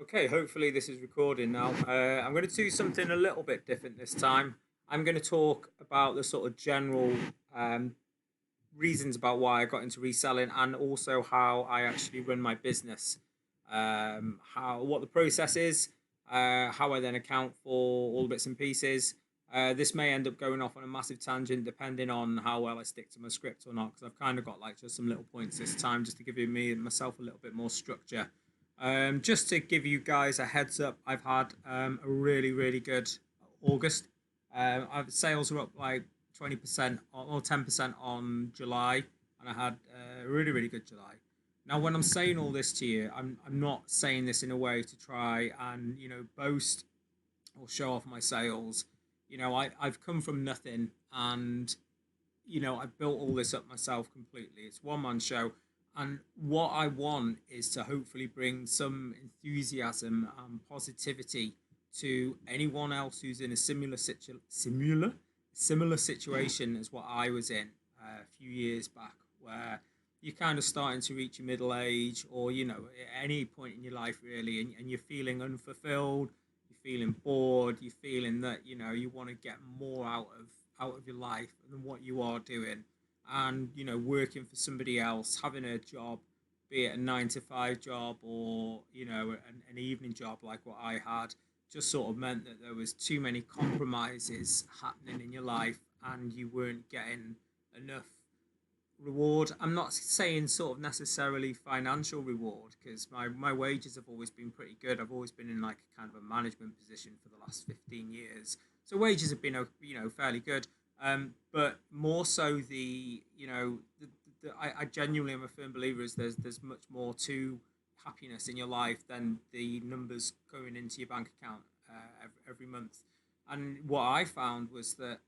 Okay, hopefully this is recording now. I'm going to do something a little bit different this time. I'm going to talk about the sort of general um, reasons about why I got into reselling and also how I actually run my business. What the process is, how I then account for all the bits and pieces. This may end up going off on a massive tangent depending on how well I stick to my script or not, because I've kind of got like just some little points this time just to give me and myself a little bit more structure. Just to give you guys a heads up, I've had a really good August. Sales are up like 20% or 10% on July, and I had a really good July. Now, when I'm saying all this to you, I'm not saying this in a way to try and boast or show off my sales. I've come from nothing, and I've built all this up myself completely. It's one man show. And what I want is to hopefully bring some enthusiasm and positivity to anyone else who's in a similar situation as what I was in a few years back, where you're kind of starting to reach your middle age, or at any point in your life really, and you're feeling unfulfilled, you're feeling bored, you're feeling that you want to get more out of your life than what you are doing, and working for somebody else, having a job, be it a 9 to 5 job or an evening job like what I had, just sort of meant that there was too many compromises happening in your life and you weren't getting enough reward. I'm not saying sort of necessarily financial reward, because my wages have always been pretty good. I've always been in like kind of a management position for the last 15 years, so wages have been fairly good. But more so I genuinely am a firm believer is there's much more to happiness in your life than the numbers going into your bank account every month. And what I found was that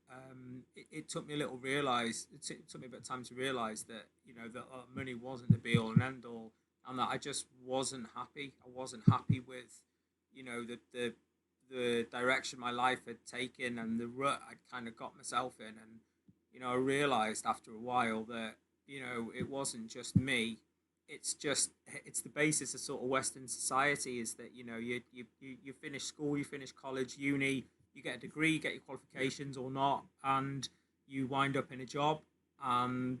it took me a little realize. It took me a bit of time to realize that that money wasn't the be all and end all, and that I just wasn't happy. I wasn't happy with the direction my life had taken and the rut I'd kind of got myself in. And I realized after a while that it wasn't just me. It's the basis of sort of Western society, is that you finish school, you finish college, uni, you get a degree, you get your qualifications or not, and you wind up in a job, and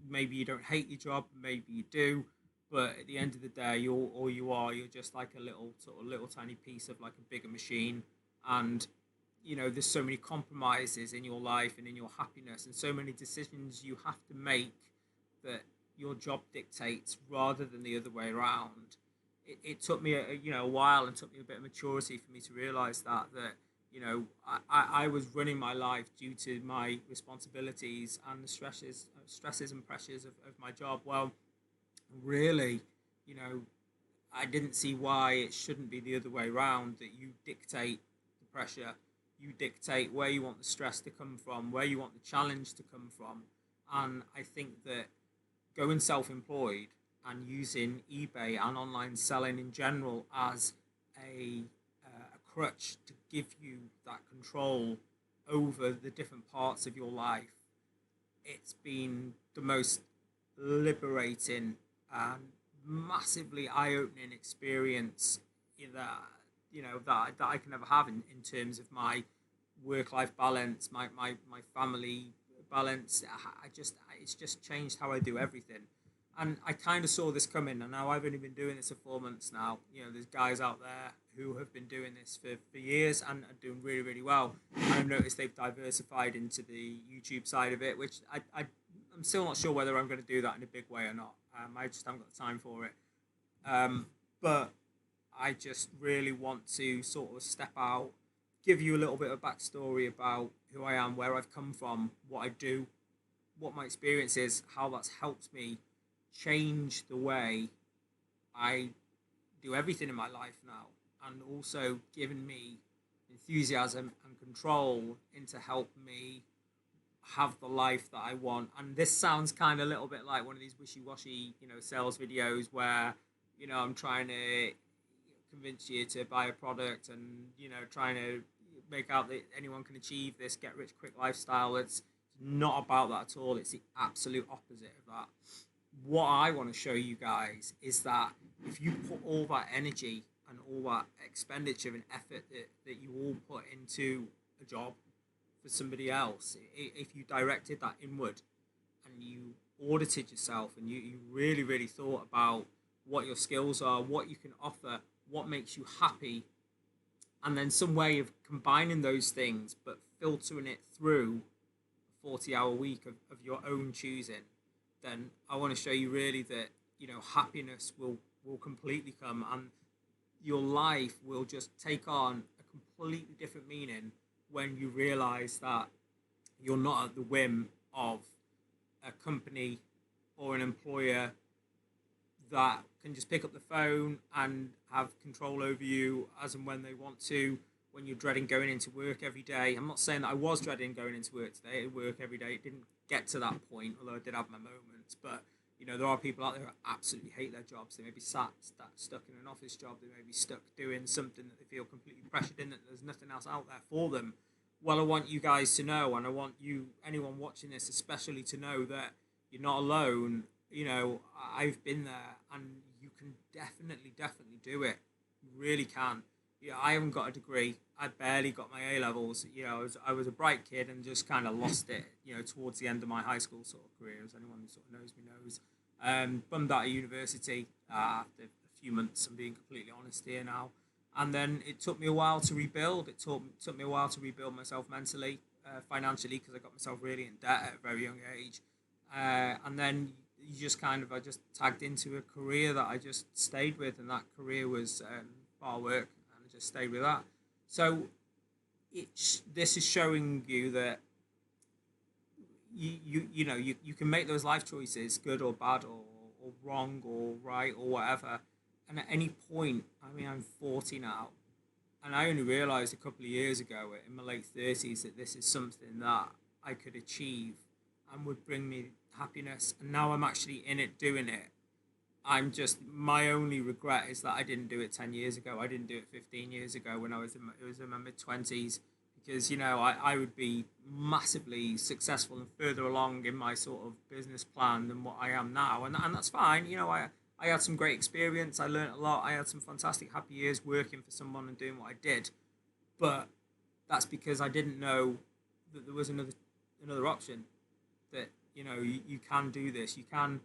maybe you don't hate your job, maybe you do, but at the end of the day, you're just like a little tiny piece of like a bigger machine. And there's so many compromises in your life and in your happiness, and so many decisions you have to make that your job dictates rather than the other way around. It took me a while, and took me a bit of maturity for me to realize that I was running my life due to my responsibilities and the stresses and pressures of my job. Well, really, I didn't see why it shouldn't be the other way around, that you dictate the pressure, you dictate where you want the stress to come from, where you want the challenge to come from. And I think that going self-employed and using eBay and online selling in general as a crutch to give you that control over the different parts of your life, it's been the most liberating and massively eye-opening experience that that I can ever have in terms of my work-life balance, my family balance. It's just changed how I do everything. And I kind of saw this coming, and now I've only been doing this for 4 months now. There's guys out there who have been doing this for years and are doing really well. And I've noticed they've diversified into the YouTube side of it, which I'm still not sure whether I'm going to do that in a big way or not. I just haven't got the time for it. But I just really want to sort of step out, give you a little bit of backstory about who I am, where I've come from, what I do, what my experience is, how that's helped me change the way I do everything in my life now, and also given me enthusiasm and control into help me have the life that I want. And this sounds kind of a little bit like one of these wishy-washy, sales videos where, I'm trying to convince you to buy a product and, trying to make out that anyone can achieve this get rich quick lifestyle. It's not about that at all. It's the absolute opposite of that. What I want to show you guys is that if you put all that energy and all that expenditure and effort that you all put into a job for somebody else, if you directed that inward and you audited yourself and you really, really thought about what your skills are, what you can offer, what makes you happy, and then some way of combining those things but filtering it through a 40-hour week of your own choosing, then I want to show you really that, happiness will completely come, and your life will just take on a completely different meaning when you realize that you're not at the whim of a company or an employer that can just pick up the phone and have control over you as and when they want to, when you're dreading going into work every day. I'm not saying that I was dreading going into work today, work every day. It didn't get to that point, although I did have my moments. But, there are people out there who absolutely hate their jobs. They may be stuck in an office job. They may be stuck doing something that they feel completely pressured in, that there's nothing else out there for them. Well, I want you guys to know, and I want anyone watching this especially, to know that you're not alone. I've been there, and you can definitely do it. You really can. I haven't got a degree. I barely got my A levels. I was a bright kid and just kind of lost it. Towards the end of my high school sort of career, as anyone who sort of knows me knows. Bummed out of university after a few months. I'm being completely honest here now. And then it took me a while to rebuild. It took me a while to rebuild myself mentally, financially, because I got myself really in debt at a very young age. And then I just tagged into a career that I just stayed with, and that career was bar work, and I just stayed with that. So this is showing you that you can make those life choices, good or bad or wrong or right or whatever. And at any point, I'm 40 now, and I only realised a couple of years ago, in my late 30s, that this is something that I could achieve and would bring me happiness. And now I'm actually in it, doing it. My only regret is that I didn't do it 10 years ago. I didn't do it 15 years ago when I was in my mid-20s, because, I would be massively successful and further along in my sort of business plan than what I am now. And that's fine. I had some great experience. I learned a lot. I had some fantastic happy years working for someone and doing what I did. But that's because I didn't know that there was another option, that, you can do this. You can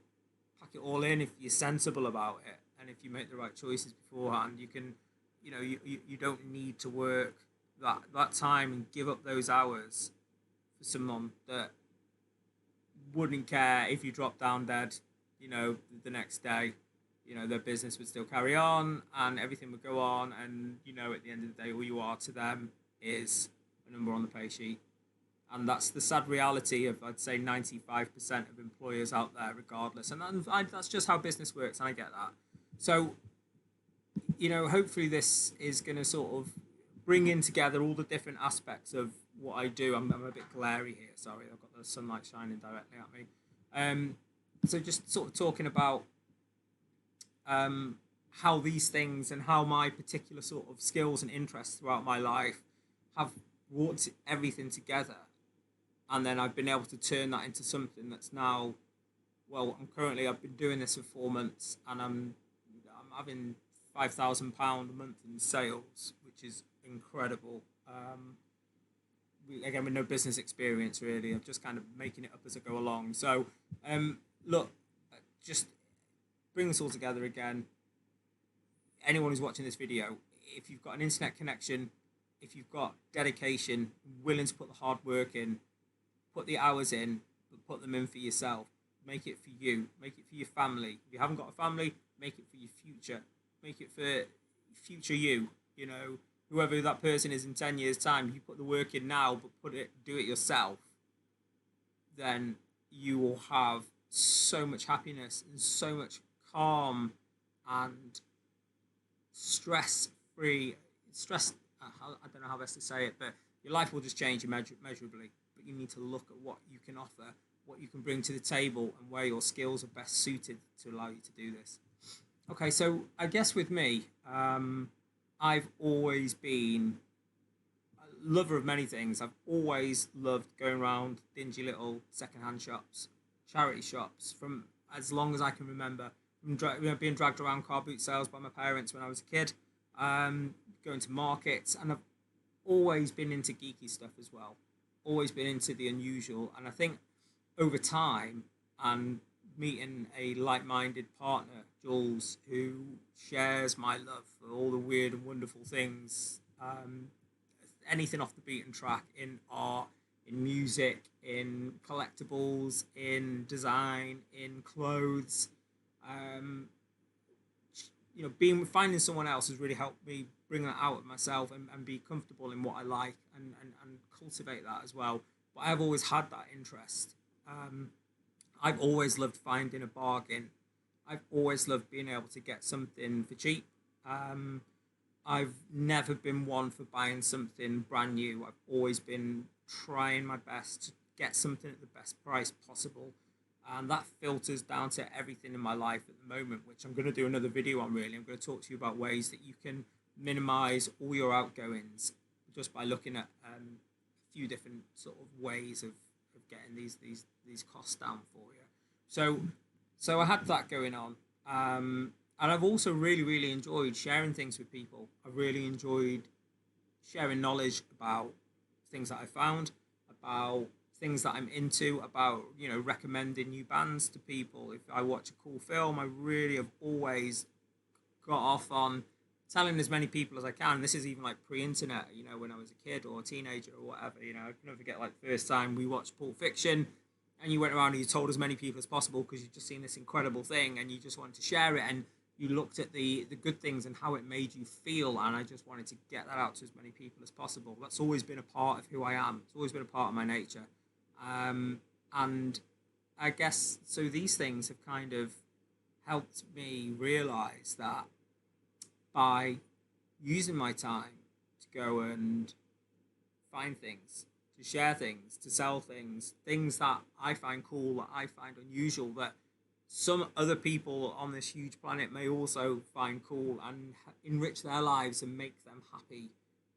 pack it all in if you're sensible about it. And if you make the right choices beforehand, you can, you don't need to work that time and give up those hours for someone that wouldn't care if you drop down dead, the next day. Their business would still carry on and everything would go on, and at the end of the day, all you are to them is a number on the pay sheet. And that's the sad reality of, I'd say, 95% of employers out there, regardless. And that's just how business works, and I get that. So, hopefully this is going to sort of bring in together all the different aspects of what I do. I'm a bit glary here, sorry, I've got the sunlight shining directly at me. So just sort of talking about how these things and how my particular sort of skills and interests throughout my life have brought everything together. And then I've been able to turn that into something that's now, I've been doing this for 4 months, and I'm having £5,000 a month in sales, which is incredible. Again, with no business experience really, I'm just kind of making it up as I go along. So, look, just bring this all together again. Anyone who's watching this video, if you've got an internet connection, if you've got dedication, willing to put the hard work in, put the hours in, but put them in for yourself. Make it for you. Make it for your family. If you haven't got a family, make it for your future. Make it for future you. Whoever that person is in 10 years' time, you put the work in now, but do it yourself, then you will have so much happiness and so much calm and stress-free. I don't know how best to say it, but your life will just change immeasurably. But you need to look at what you can offer, what you can bring to the table, and where your skills are best suited to allow you to do this. Okay, so I guess with me, I've always been a lover of many things. I've always loved going around dingy little second-hand shops, charity shops, from as long as I can remember. Being dragged around car boot sales by my parents when I was a kid. going to markets, and I've always been into geeky stuff as well. Always been into the unusual, and I think over time and meeting a like-minded partner, Jules, who shares my love for all the weird and wonderful things, anything off the beaten track in art, in music, in collectibles, in design, in clothes. Um, being finding someone else has really helped me bring that out of myself and be comfortable in what I like and cultivate that as well. But I've always had that interest. Um, I've always loved finding a bargain. I've always loved being able to get something for cheap. Um, I've never been one for buying something brand new. I've always been trying my best to get something at the best price possible. And that filters down to everything in my life at the moment, which I'm going to do another video on really. I'm going to talk to you about ways that you can minimize all your outgoings just by looking at a few different sort of ways of getting these costs down for you. So I had that going on. And I've also really enjoyed sharing things with people. I've really enjoyed sharing knowledge about things that I found, about things that I'm into, about recommending new bands to people. If I watch a cool film, I really have always got off on telling as many people as I can. This is even like pre-internet, when I was a kid or a teenager or whatever. I can never forget like the first time we watched Pulp Fiction, and you went around and you told as many people as possible because you've just seen this incredible thing and you just wanted to share it, and you looked at the good things and how it made you feel, and I just wanted to get that out to as many people as possible. That's always been a part of who I am. It's always been a part of my nature. And I guess so these things have kind of helped me realize that by using my time to go and find things, to share things, to sell things, things that I find cool, that I find unusual, that some other people on this huge planet may also find cool and enrich their lives and make them happy,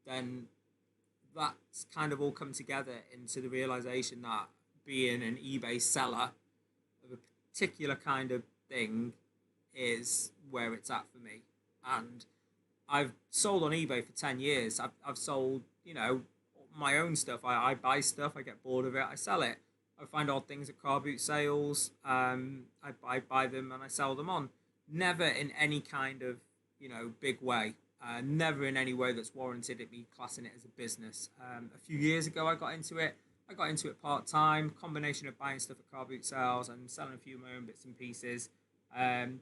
then that's kind of all come together into the realization that being an eBay seller of a particular kind of thing is where it's at for me. And I've sold on eBay for 10 years. I've sold, my own stuff. I buy stuff, I get bored of it, I sell it. I find odd things at car boot sales. I buy them and I sell them on. Never in any kind of, big way. Never in any way that's warranted it me classing it as a business. A few years ago, I got into it. I got into it part-time, combination of buying stuff at car boot sales and selling a few of my own bits and pieces.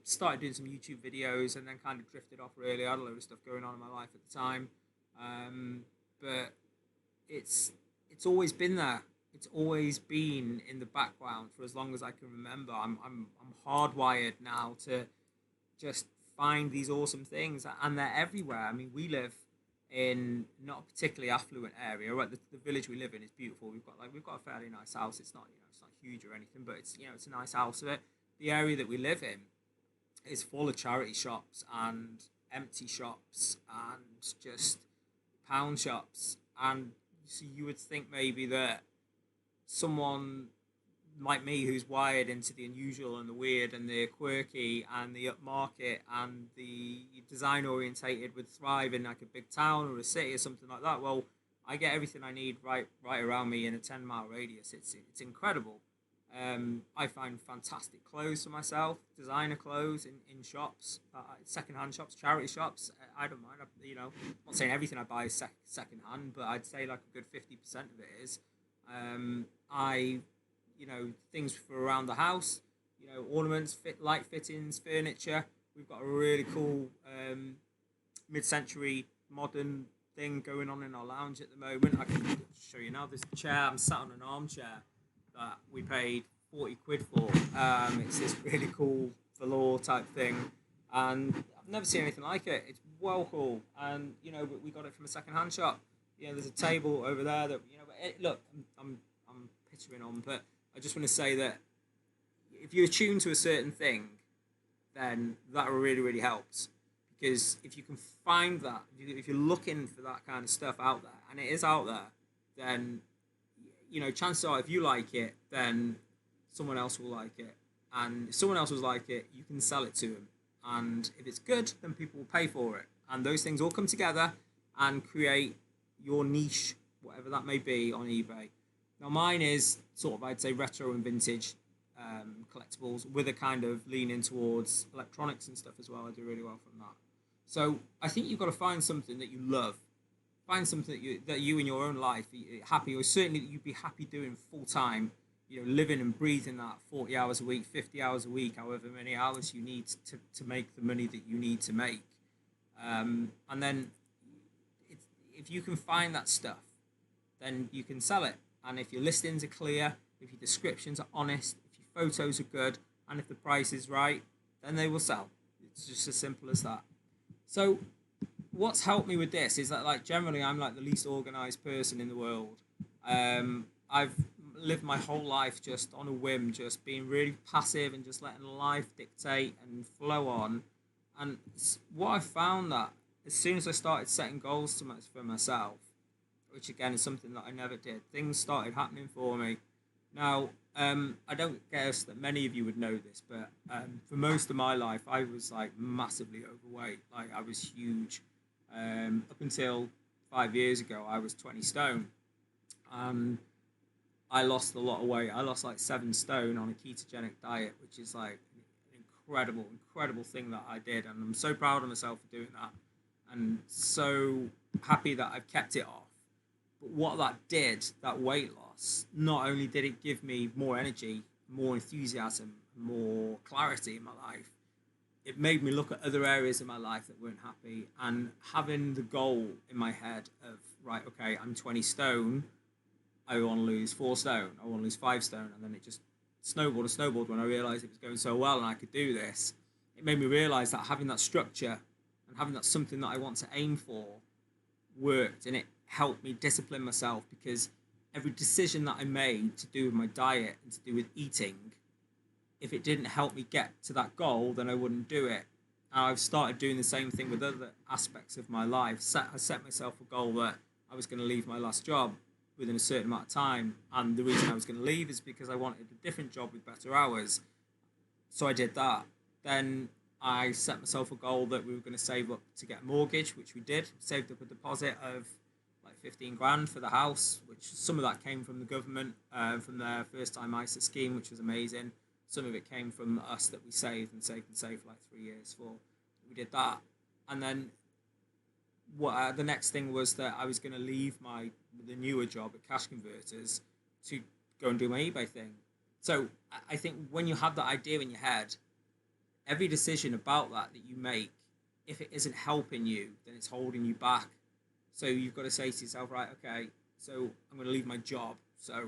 Started doing some YouTube videos and then kind of drifted off really. I had a load of stuff going on in my life at the time. But it's always been there. It's always been in the background for as long as I can remember. I'm hardwired now to just find these awesome things, and they're everywhere. I mean, we live in not a particularly affluent area. Right, the village we live in is beautiful. We've got a fairly nice house. It's not it's not huge or anything, but it's a nice house. So the area that we live in is full of charity shops and empty shops and just pound shops. And so you would think maybe that someone like me who's wired into the unusual and the weird and the quirky and the upmarket and the design orientated would thrive in like a big town or a city or something like that. Well, I get everything I need right around me in a 10-mile radius. It's incredible. I find fantastic clothes for myself, designer clothes in shops, second-hand shops, charity shops. I don't mind. I'm not saying everything I buy is second-hand, but I'd say like a good 50% of it is. Things for around the house, ornaments, light fittings, furniture. We've got a really cool mid-century modern thing going on in our lounge at the moment. I can show you now. This chair, I'm sat on an armchair that we paid 40 quid for. It's this really cool velour type thing, and I've never seen anything like it. It's well cool, and we got it from a second-hand shop. There's a table over there that look, I'm picturing on, but I just want to say that if you're attuned to a certain thing, then that really helps, because if you can find that, if you're looking for that kind of stuff out there, and it is out there, then chances are if you like it, then someone else will like it, and if someone else will like it, you can sell it to them, and if it's good, then people will pay for it, And those things all come together and create your niche, whatever that may be, on eBay. Now, mine is sort of, I'd say, retro and vintage collectibles with a kind of leaning towards electronics and stuff as well. I do really well from that. So I think you've got to find something that you love. Find something that you in your own life are happy, or certainly that you'd be happy doing full time. Living and breathing that 40 hours a week, 50 hours a week, however many hours you need to make the money that you need to make. And then if you can find that stuff, then you can sell it. And if your listings are clear, if your descriptions are honest, if your photos are good, and if the price is right, then they will sell. It's just as simple as that. So what's helped me with this is that, like, generally I'm like the least organized person in the world. I've lived my whole life just on a whim, just being really passive and just letting life dictate and flow on. And what I found, that as soon as I started setting goals for myself, which again is something that I never did, things started happening for me. Now, I don't guess that many of you would know this, but for most of my life, I was like massively overweight. Like, I was huge. Up until 5 years ago, I was 20 stone. I lost a lot of weight. I lost like 7 stone on a ketogenic diet, which is like an incredible thing that I did. And I'm so proud of myself for doing that. And so happy that I've kept it off. But what that did, that weight loss, not only did it give me more energy, more enthusiasm, more clarity in my life, it made me look at other areas of my life that weren't happy. And having the goal in my head of, right, okay, I'm 20 stone, I want to lose 4 stone, I want to lose 5 stone, and then it just snowballed when I realised it was going so well and I could do this. It made me realise that having that structure and having that something that I want to aim for worked, and it helped me discipline myself, because every decision that I made to do with my diet and to do with eating, if it didn't help me get to that goal, then I wouldn't do it. And I've started doing the same thing with other aspects of my life. I set myself a goal that I was going to leave my last job within a certain amount of time, and the reason I was going to leave is because I wanted a different job with better hours. So I did that. Then I set myself a goal that we were going to save up to get a mortgage, which we did. Saved up a deposit of like 15 grand for the house, which some of that came from the government, from their first time ISA scheme, which was amazing. Some of it came from us that we saved for like 3 years for. We did that. And then the next thing was that I was going to leave the newer job at Cash Converters to go and do my eBay thing. So I think when you have that idea in your head, every decision about that you make, if it isn't helping you, then it's holding you back. So you've got to say to yourself, right, okay, so I'm going to leave my job. So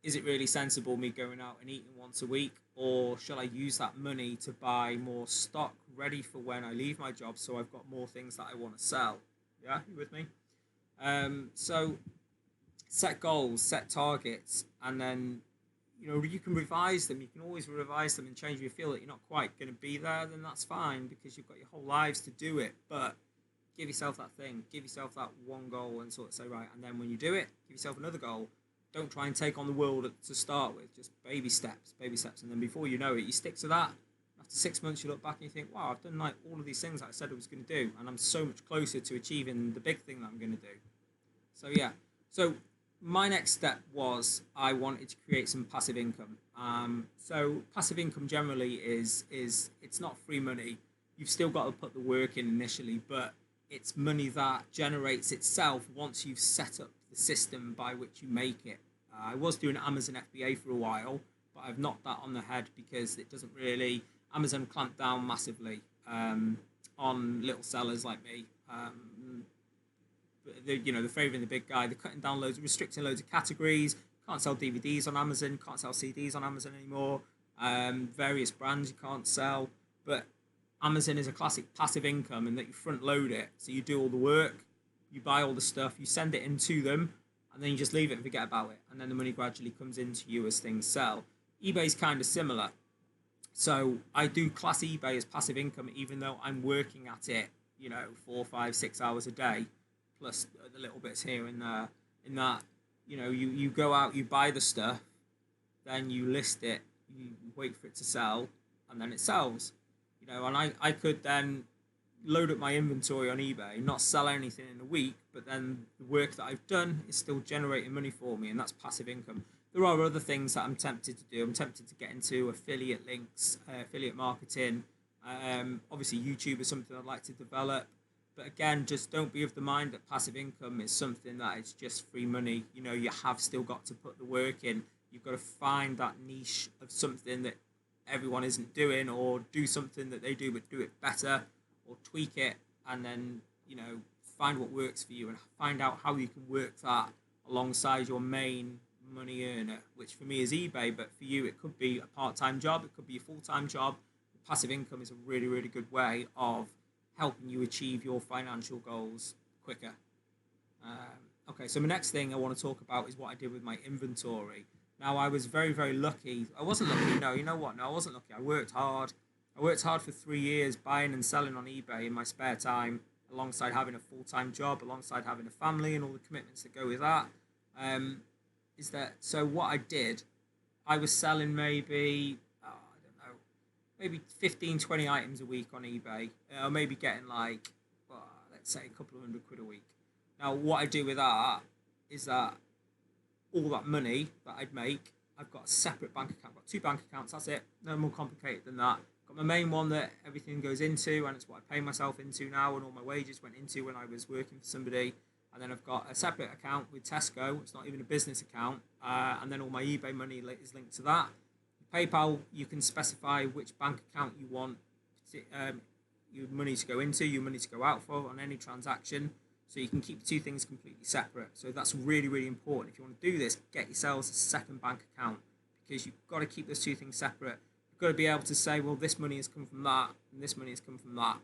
is it really sensible me going out and eating once a week, or shall I use that money to buy more stock ready for when I leave my job, so I've got more things that I want to sell? Yeah, you with me? So set goals, set targets, and then you can revise them. You can always revise them and change. If you feel that you're not quite going to be there, then that's fine, because you've got your whole lives to do it. But give yourself that thing, give yourself that one goal, and sort of say, right, and then when you do it, give yourself another goal. Don't try and take on the world to start with. Just baby steps, and then before you know it, you stick to that. After 6 months, you look back and you think, wow, I've done like all of these things that I said I was going to do, and I'm so much closer to achieving the big thing that I'm going to do. So yeah, so my next step was I wanted to create some passive income. So passive income generally is it's not free money. You've still got to put the work in initially, but it's money that generates itself once you've set up the system by which you make it. I was doing Amazon FBA for a while, but I've knocked that on the head because it doesn't really. Amazon clamped down massively on little sellers like me. They're favouring the big guy. They're cutting down restricting loads of categories. Can't sell DVDs on Amazon. Can't sell CDs on Amazon anymore. Various brands you can't sell. But Amazon is a classic passive income in that you front load it. So you do all the work, you buy all the stuff, you send it into them, and then you just leave it and forget about it. And then the money gradually comes into you as things sell. eBay's kind of similar. So I do class eBay as passive income, even though I'm working at it, 4, 5, 6 hours a day, plus the little bits here and there. In that, you go out, you buy the stuff, then you list it, you wait for it to sell, and then it sells. And I could then, load up my inventory on eBay, not sell anything in a week, but then the work that I've done is still generating money for me, and that's passive income. There are other things that I'm tempted to do. I'm tempted to get into affiliate links, affiliate marketing. Obviously, YouTube is something I'd like to develop. But again, just don't be of the mind that passive income is something that is just free money. You know, you have still got to put the work in. You've got to find that niche of something that everyone isn't doing, or do something that they do but do it better, or tweak it, and then, you know, find what works for you and find out how you can work that alongside your main money earner, which for me is eBay, but for you it could be a part-time job, it could be a full-time job. Passive income is a really, really good way of helping you achieve your financial goals quicker. Okay, so my next thing I want to talk about is what I did with my inventory. Now, I was very, very lucky. I wasn't lucky. No, you know what? No, I wasn't lucky. I worked hard. I worked hard for 3 years buying and selling on eBay in my spare time, alongside having a full-time job, alongside having a family and all the commitments that go with that. So what I did, I was selling maybe, maybe 15, 20 items a week on eBay, or maybe getting like, let's say a couple of £100 a week. Now, what I do with that is that all that money that I'd make, I've got a separate bank account. I've got 2 bank accounts, that's it. No more complicated than that. Got my main one that everything goes into, and it's what I pay myself into now, and all my wages went into when I was working for somebody. And then I've got a separate account with Tesco. It's not even a business account. And then all my eBay money is linked to that. PayPal, you can specify which bank account you want your money to go into, your money to go out for on any transaction. So you can keep 2 things completely separate. So that's really, really important. If you want to do this, get yourselves a second bank account, because you've got to keep those 2 things separate. You've got to be able to say, well, this money has come from that, and this money has come from that.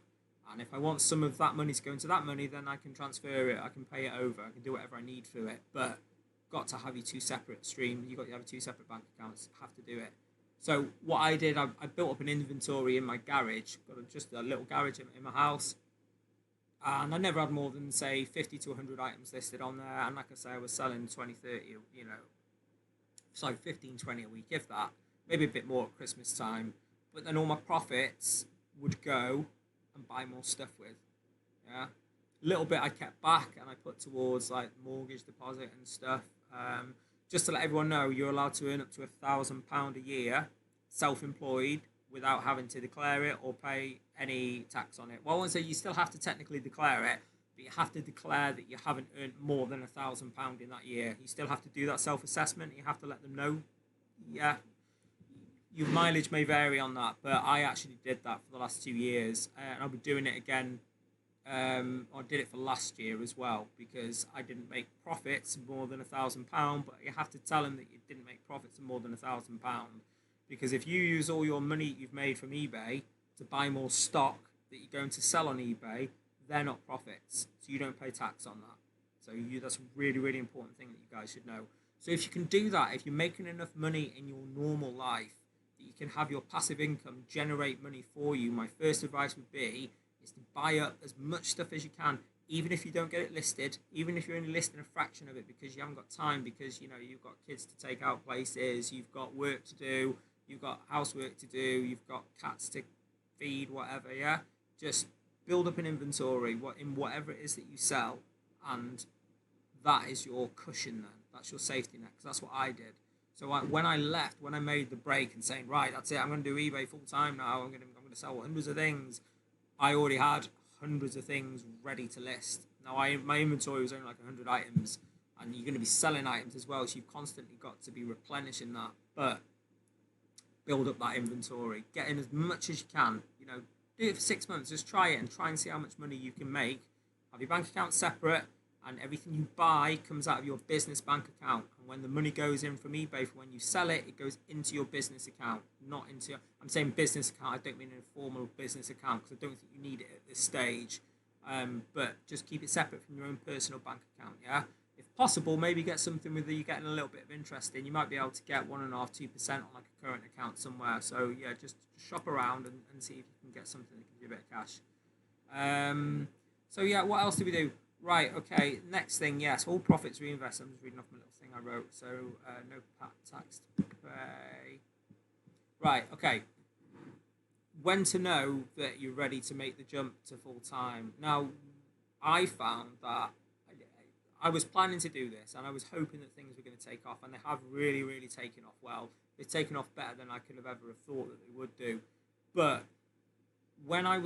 And if I want some of that money to go into that money, then I can transfer it, I can pay it over, I can do whatever I need through it. But got to have your 2 separate streams. You've got to have 2 separate bank accounts, have to do it. So what I did, I built up an inventory in my garage, got just a little garage in my house. And I never had more than, say, 50 to 100 items listed on there. And like I say, I was selling 20, 30, 15, 20 a week, if that. Maybe a bit more at Christmas time. But then all my profits would go and buy more stuff with. Yeah. A little bit I kept back and I put towards like mortgage deposit and stuff. Just to let everyone know, you're allowed to earn up to £1,000 a year, self-employed, without having to declare it or pay any tax on it. Well, I won't say you still have to technically declare it, but you have to declare that you haven't earned more than £1,000 in that year. You still have to do that self-assessment. You have to let them know. Yeah, your mileage may vary on that, but I actually did that for the last 2 years, and I'll be doing it again. I did it for last year as well, because I didn't make profits more than £1,000, but you have to tell them that you didn't make profits of more than £1,000. Because if you use all your money you've made from eBay to buy more stock that you're going to sell on eBay, they're not profits. So you don't pay tax on that. So that's a really, really important thing that you guys should know. So if you can do that, if you're making enough money in your normal life, that you can have your passive income generate money for you, my first advice would be is to buy up as much stuff as you can, even if you don't get it listed, even if you're only listing a fraction of it because you haven't got time, because you've got kids to take out places, you've got work to do, you've got housework to do, you've got cats to feed, whatever, yeah? Just build up an inventory in whatever it is that you sell, and that is your cushion then. That's your safety net, because that's what I did. So when I made the break and saying, right, that's it, I'm going to do eBay full time now, I'm going to sell hundreds of things, I already had hundreds of things ready to list. Now, my inventory was only like 100 items, and you're going to be selling items as well, so you've constantly got to be replenishing that. But build up that inventory, get in as much as you can, do it for 6 months, just try it and try and see how much money you can make. Have your bank account separate, and everything you buy comes out of your business bank account. And when the money goes in from eBay for when you sell it, it goes into your business account, not into I'm saying business account, I don't mean an informal business account, because I don't think you need it at this stage. But just keep it separate from your own personal bank account, yeah? If possible, maybe get something with you're getting a little bit of interest in. You might be able to get 1.5%, 2% on like a current account somewhere. So yeah, just shop around and see if you can get something that gives you a bit of cash. So yeah, what else do we do? Right, okay, next thing, yes, all profits reinvest. I'm just reading off my little thing I wrote. So no tax to pay. Right, okay. when to know that you're ready to make the jump to full time. Now, I found that I was planning to do this and I was hoping that things were going to take off, and they have really, really taken off well. They've taken off better than I could have ever have thought that they would do. But when I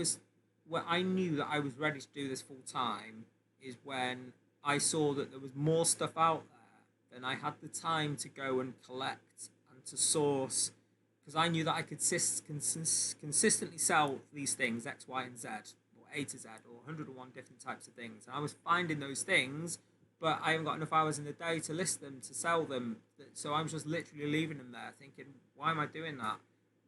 knew that I was ready to do this full time is when I saw that there was more stuff out there than I had the time to go and collect and to source, because I knew that I could consistently sell these things, X, Y, and Z, or A to Z, or 101 different types of things. And I was finding those things, but I haven't got enough hours in the day to list them, to sell them. So I'm just literally leaving them there thinking, why am I doing that?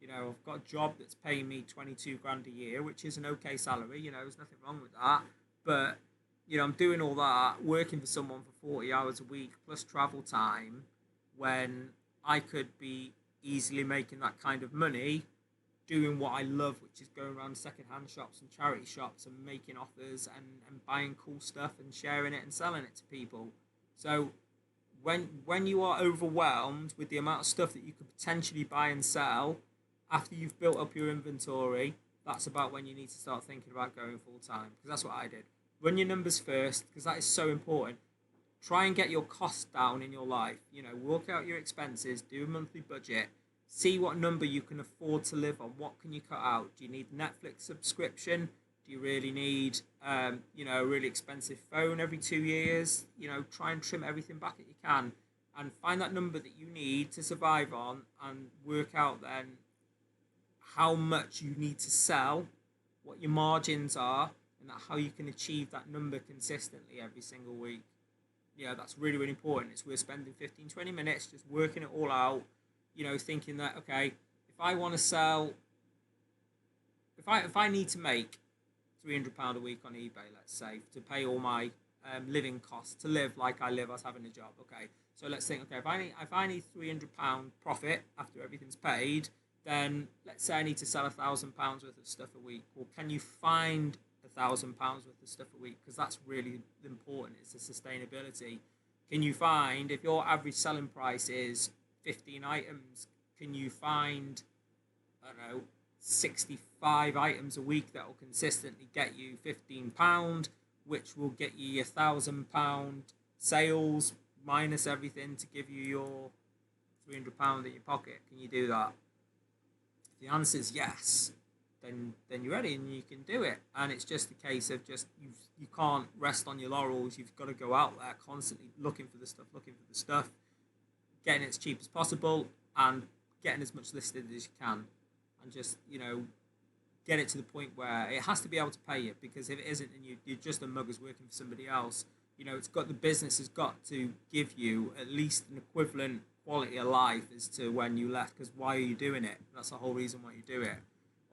You know, I've got a job that's paying me 22 grand a year, which is an okay salary. You know, there's nothing wrong with that. But, you know, I'm doing all that, working for someone for 40 hours a week plus travel time, when I could be easily making that kind of money doing what I love, which is going around second-hand shops and charity shops and making offers and buying cool stuff and sharing it and selling it to people. So when you are overwhelmed with the amount of stuff that you could potentially buy and sell after you've built up your inventory, that's about when you need to start thinking about going full-time, because that's what I did. Run your numbers first, because that is so important. Try and get your costs down in your life. You know, work out your expenses, do a monthly budget, see what number you can afford to live on. What can you cut out? Do you need Netflix subscription? Do you really need, you know, a really expensive phone every 2 years? You know, try and trim everything back that you can, and find that number that you need to survive on, and work out then how much you need to sell, what your margins are, and how you can achieve that number consistently every single week. Yeah, that's really, really important. It's worth spending 15, 20 minutes just working it all out, you know, thinking that, okay, if I want to sell, if I need to make £300 a week on eBay, let's say, to pay all my living costs, to live like I live as having a job, okay, so let's think, okay, if I need £300 profit after everything's paid, then let's say I need to sell £1,000 worth of stuff a week. Well, can you find £1,000 worth of stuff a week? Because that's really important. It's the sustainability. Can you find, if your average selling price is 15 items, can you find, I don't know, 65 items a week that will consistently get you £15, which will get you your £1,000 sales minus everything to give you your £300 in your pocket? Can you do that? If the answer is yes, then you're ready and you can do it. And it's just a case of you can't rest on your laurels. You've got to go out there constantly looking for the stuff, getting it as cheap as possible, and getting as much listed as you can, and just, you know, get it to the point where it has to be able to pay you, because if it isn't, and you're just a mug who's working for somebody else, you know, the business has got to give you at least an equivalent quality of life as to when you left, because why are you doing it? That's the whole reason why you do it.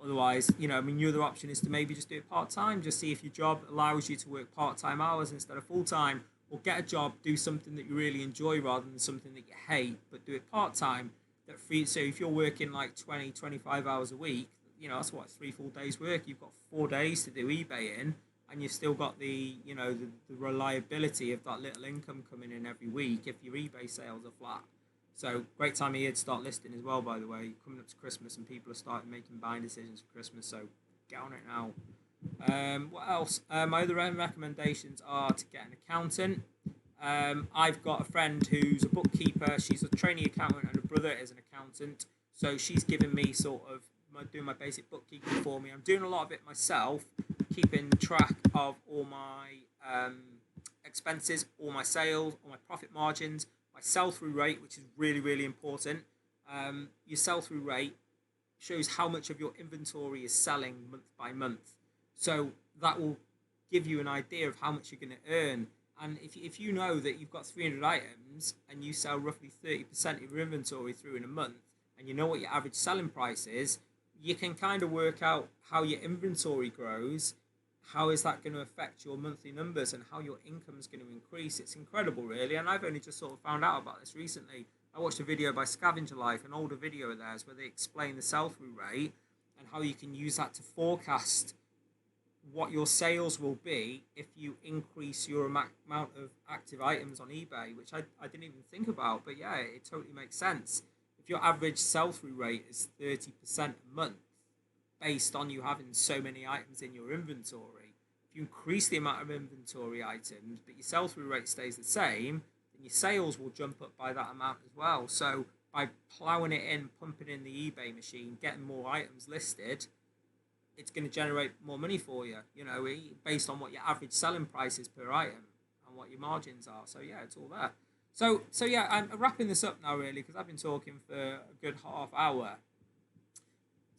Otherwise, you know, I mean, your other option is to maybe just do it part-time, just see if your job allows you to work part-time hours instead of full-time, or get a job, do something that you really enjoy rather than something that you hate, but do it part-time. So if you're working like 20, 25 hours a week, you know, that's what, 3 full days work. You've got 4 days to do eBay in, and you've still got the, you know, the reliability of that little income coming in every week if your eBay sales are flat. So great time of year to start listing as well, by the way. Coming up to Christmas and people are starting making buying decisions for Christmas, so get on it now. What else? My other recommendations are to get an accountant. I've got a friend who's a bookkeeper. She's a trainee accountant and her brother is an accountant. So she's given me sort of doing my basic bookkeeping for me. I'm doing a lot of it myself, keeping track of all my expenses, all my sales, all my profit margins, my sell-through rate, which is really, really important. Your sell-through rate shows how much of your inventory is selling month by month. So that will give you an idea of how much you're going to earn. And if you know that you've got 300 items and you sell roughly 30% of your inventory through in a month, and you know what your average selling price is, you can kind of work out how your inventory grows, how is that going to affect your monthly numbers, and how your income is going to increase. It's incredible, really. And I've only just sort of found out about this recently. I watched a video by Scavenger Life, an older video of theirs, where they explain the sell-through rate and how you can use that to forecast what your sales will be if you increase your amount of active items on eBay, which I didn't even think about. But yeah, it totally makes sense. If your average sell-through rate is 30% a month, based on you having so many items in your inventory. If you increase the amount of inventory items, but your sell-through rate stays the same, then your sales will jump up by that amount as well. So by plowing it in, pumping in the eBay machine, getting more items listed, it's going to generate more money for you, you know, based on what your average selling price is per item and what your margins are. So yeah, it's all there. So yeah, I'm wrapping this up now really, because I've been talking for a good half hour.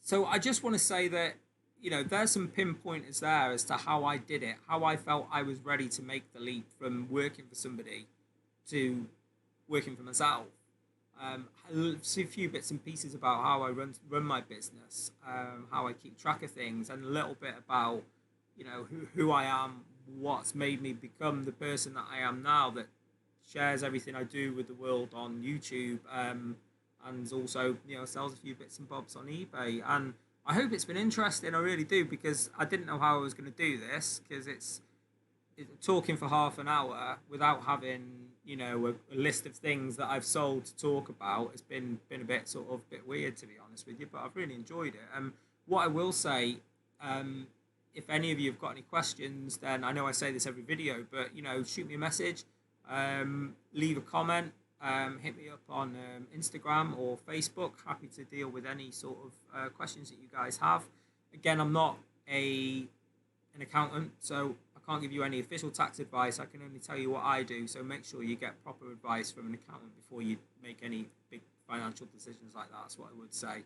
So I just want to say that, you know, there's some pinpointers there as to how I did it, how I felt I was ready to make the leap from working for somebody to working for myself. A few bits and pieces about how I run my business, how I keep track of things, and a little bit about, you know, who I am, what's made me become the person that I am now, that shares everything I do with the world on YouTube, and also, you know, sells a few bits and bobs on eBay. And I hope it's been interesting. I really do, because I didn't know how I was going to do this, because it's talking for half an hour without having, you know, a list of things that I've sold to talk about. It's been a bit sort of bit weird, to be honest with you, but I've really enjoyed it. What I will say, if any of you have got any questions, then I know I say this every video, but, you know, shoot me a message, leave a comment, hit me up on Instagram or Facebook. Happy to deal with any sort of questions that you guys have. Again, I'm not an accountant, so I can't give you any official tax advice. I can only tell you what I do, so make sure you get proper advice from an accountant before you make any big financial decisions like that. That's what I would say.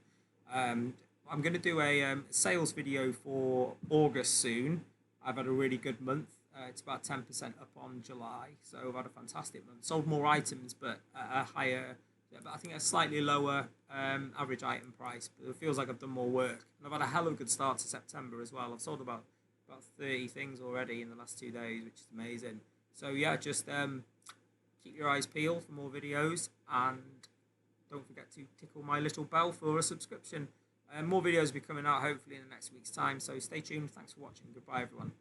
I'm going to do a sales video for August soon. I've had a really good month. It's about 10% up on July, so I've had a fantastic month. Sold more items, but at a higher, I think a slightly lower average item price, but it feels like I've done more work. And I've had a hell of a good start to September as well. I've sold about 30 things already in the last 2 days, which is amazing. So yeah, just keep your eyes peeled for more videos, and don't forget to tickle my little bell for a subscription. More videos will be coming out hopefully in the next week's time, so stay tuned. Thanks for watching. Goodbye everyone.